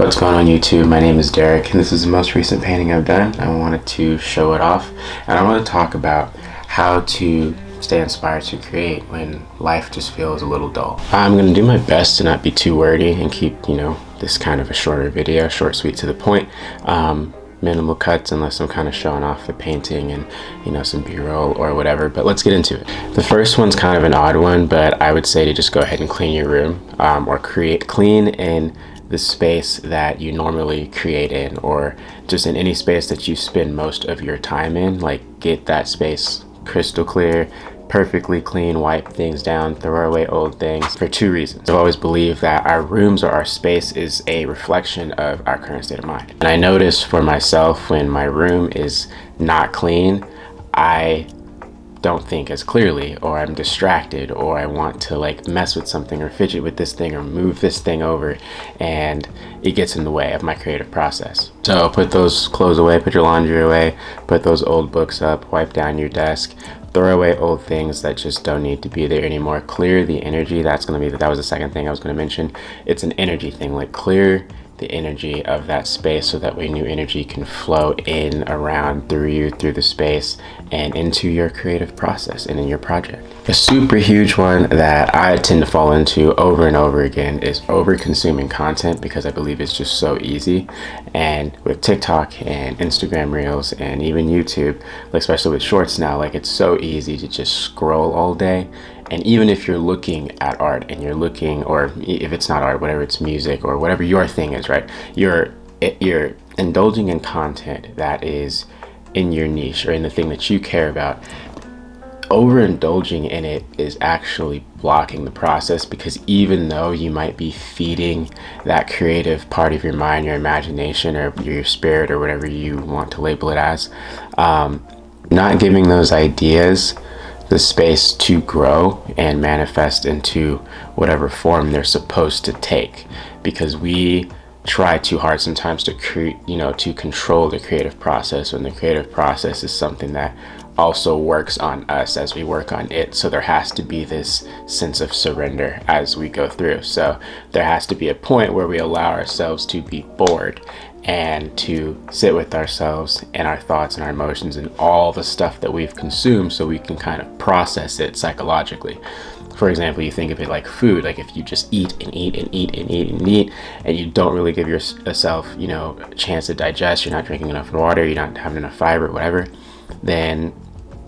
What's going on YouTube? My name is Derek and this is the most recent painting I've done. I wanted to show it off and I want to talk about how to stay inspired to create when life just feels a little dull. I'm going to do my best to not be too wordy and keep, this kind of a shorter video, short, sweet, to the point. Minimal cuts unless I'm kind of showing off the painting and some b-roll or whatever, but let's get into it. The first one's kind of an odd one, but I would say to just go ahead and clean your room or clean in the space that you normally create in, or just in any space that you spend most of your time in. Like, get that space crystal clear, perfectly clean, wipe things down, throw away old things, for two reasons. I've always believed that our rooms or our space is a reflection of our current state of mind. And I notice for myself, when my room is not clean, I don't think as clearly, or I'm distracted, or I want to mess with something or fidget with this thing or move this thing over, and it gets in the way of my creative process. So put those clothes away, put your laundry away, put those old books up, wipe down your desk, throw away old things that just don't need to be there anymore. Clear the energy. That was the second thing I was going to mention. It's an energy thing. Clear the energy of that space so that way new energy can flow in, around, through you, through the space, and into your creative process and in your project. A super huge one that I tend to fall into over and over again is over consuming content, because I believe it's just so easy. And with TikTok and Instagram Reels and even YouTube, especially with shorts now, it's so easy to just scroll all day. And even if you're looking at art and you're looking, or if it's not art, whatever, it's music or whatever your thing is, right? You're indulging in content that is in your niche or in the thing that you care about. Overindulging in it is actually blocking the process, because even though you might be feeding that creative part of your mind, your imagination, or your spirit, or whatever you want to label it as, not giving those ideas the space to grow and manifest into whatever form they're supposed to take, because we try too hard sometimes to to control the creative process, when the creative process is something that also works on us as we work on it. So there has to be this sense of surrender as we go through. So there has to be a point where we allow ourselves to be bored and to sit with ourselves and our thoughts and our emotions and all the stuff that we've consumed, so we can kind of process it psychologically. For example, you think of it like food. If you just eat and eat and eat and eat and eat, and you don't really give yourself a chance to digest, you're not drinking enough water, you're not having enough fiber, whatever, then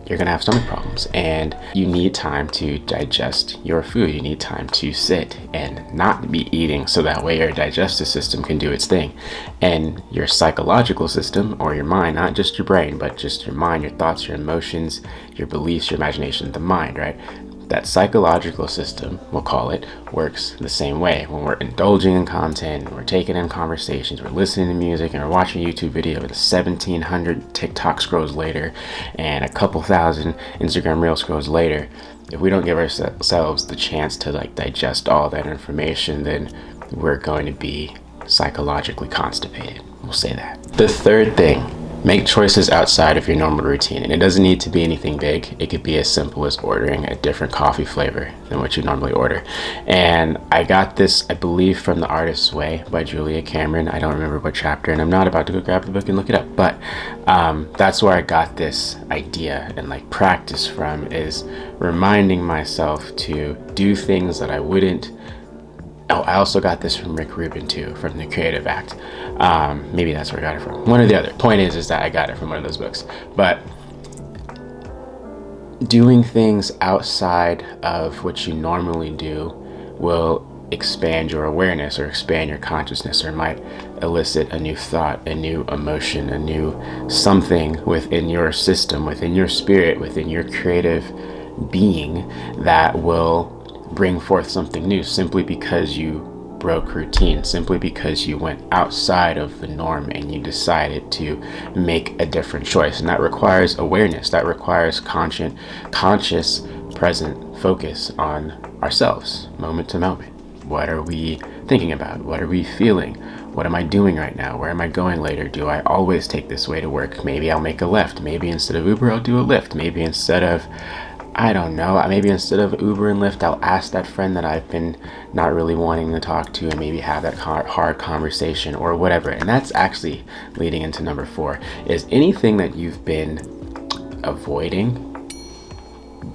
you're gonna have stomach problems. And you need time to digest your food. You need time to sit and not be eating, so that way your digestive system can do its thing. And your psychological system, or your mind, not just your brain, but just your mind, your thoughts, your emotions, your beliefs, your imagination, the mind, right? That psychological system, we'll call it, works the same way. When we're indulging in content, we're taking in conversations, we're listening to music, and we're watching a YouTube video with 1,700 TikTok scrolls later and a couple thousand Instagram Reel scrolls later, if we don't give ourselves the chance to digest all that information, then we're going to be psychologically constipated. We'll say that. The third thing, make choices outside of your normal routine. And it doesn't need to be anything big. It could be as simple as ordering a different coffee flavor than what you normally order. And I got this, I believe, from The Artist's Way by Julia Cameron. I don't remember what chapter, and I'm not about to go grab the book and look it up, but that's where I got this idea and practice from, is reminding myself to do things that I wouldn't. Oh, I also got this from Rick Rubin too, from The Creative Act. Maybe that's where I got it from. One or the other. Point is that I got it from one of those books. But doing things outside of what you normally do will expand your awareness, or expand your consciousness, or might elicit a new thought, a new emotion, a new something within your system, within your spirit, within your creative being, that will bring forth something new, simply because you broke routine, simply because you went outside of the norm and you decided to make a different choice. And that requires awareness, that requires conscious present focus on ourselves, moment to moment. What are we thinking about? What are we feeling? What am I doing right now? Where am I going later? Do I always take this way to work? Maybe I'll make a left. Maybe instead of Uber, I'll do a Lyft. Maybe instead of I don't know. Maybe instead of Uber and Lyft, I'll ask that friend that I've been not really wanting to talk to and maybe have that hard conversation or whatever. And that's actually leading into number 4 is anything that you've been avoiding,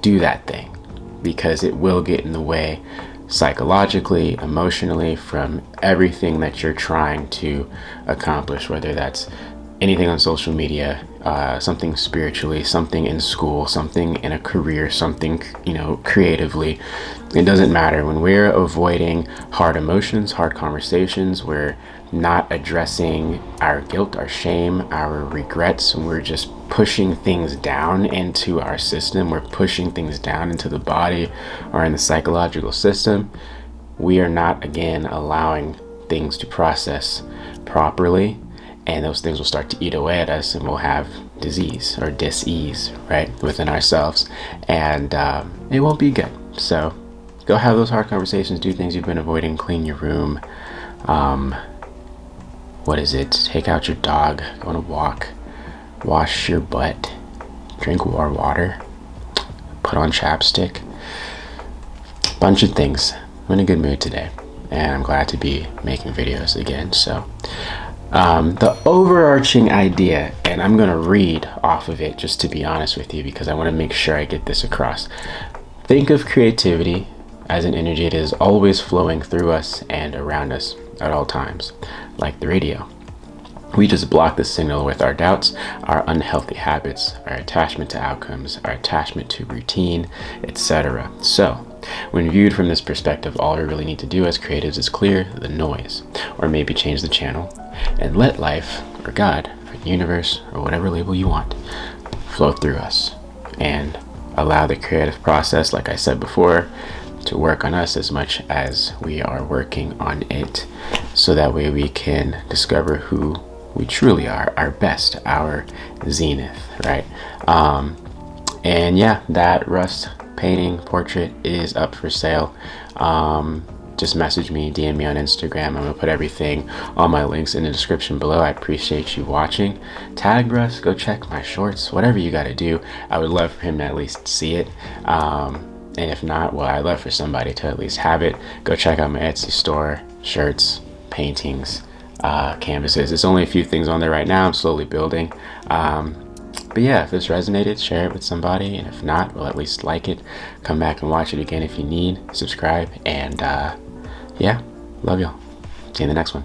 do that thing, because it will get in the way psychologically, emotionally, from everything that you're trying to accomplish, whether that's anything on social media, something spiritually, something in school, something in a career, something, creatively. It doesn't matter. When we're avoiding hard emotions, hard conversations, we're not addressing our guilt, our shame, our regrets, and we're just pushing things down into our system. We're pushing things down into the body or in the psychological system. We are not, again, allowing things to process properly, and those things will start to eat away at us, and we'll have disease or dis-ease, right, within ourselves, and it won't be good. So go have those hard conversations, do things you've been avoiding, clean your room, take out your dog, go on a walk, wash your butt, drink more water, put on chapstick, bunch of things. I'm in a good mood today, and I'm glad to be making videos again. So the overarching idea, and I'm going to read off of it just to be honest with you, because I want to make sure I get this across. Think of creativity as an energy that is always flowing through us and around us at all times, like the radio. We just block the signal with our doubts, our unhealthy habits, our attachment to outcomes, our attachment to routine, etc. So, when viewed from this perspective, all we really need to do as creatives is clear the noise, or maybe change the channel, and let life, or God, or the universe, or whatever label you want, flow through us, and allow the creative process, like I said before, to work on us as much as we are working on it, so that way we can discover who we truly are, our best, our zenith, right? And yeah, that rust painting portrait is up for sale. Just message me, DM me on Instagram. I'm gonna put everything, all my links in the description below. I appreciate you watching. Tag Russ, go check my shorts, whatever you gotta do. I would love for him to at least see it. And if not, well, I'd love for somebody to at least have it. Go check out my Etsy store, shirts, paintings, canvases. It's only a few things on there right now. I'm slowly building. But yeah, if this resonated, share it with somebody. And if not, well, at least like it. Come back and watch it again if you need. Subscribe. And yeah, love y'all. See you in the next one.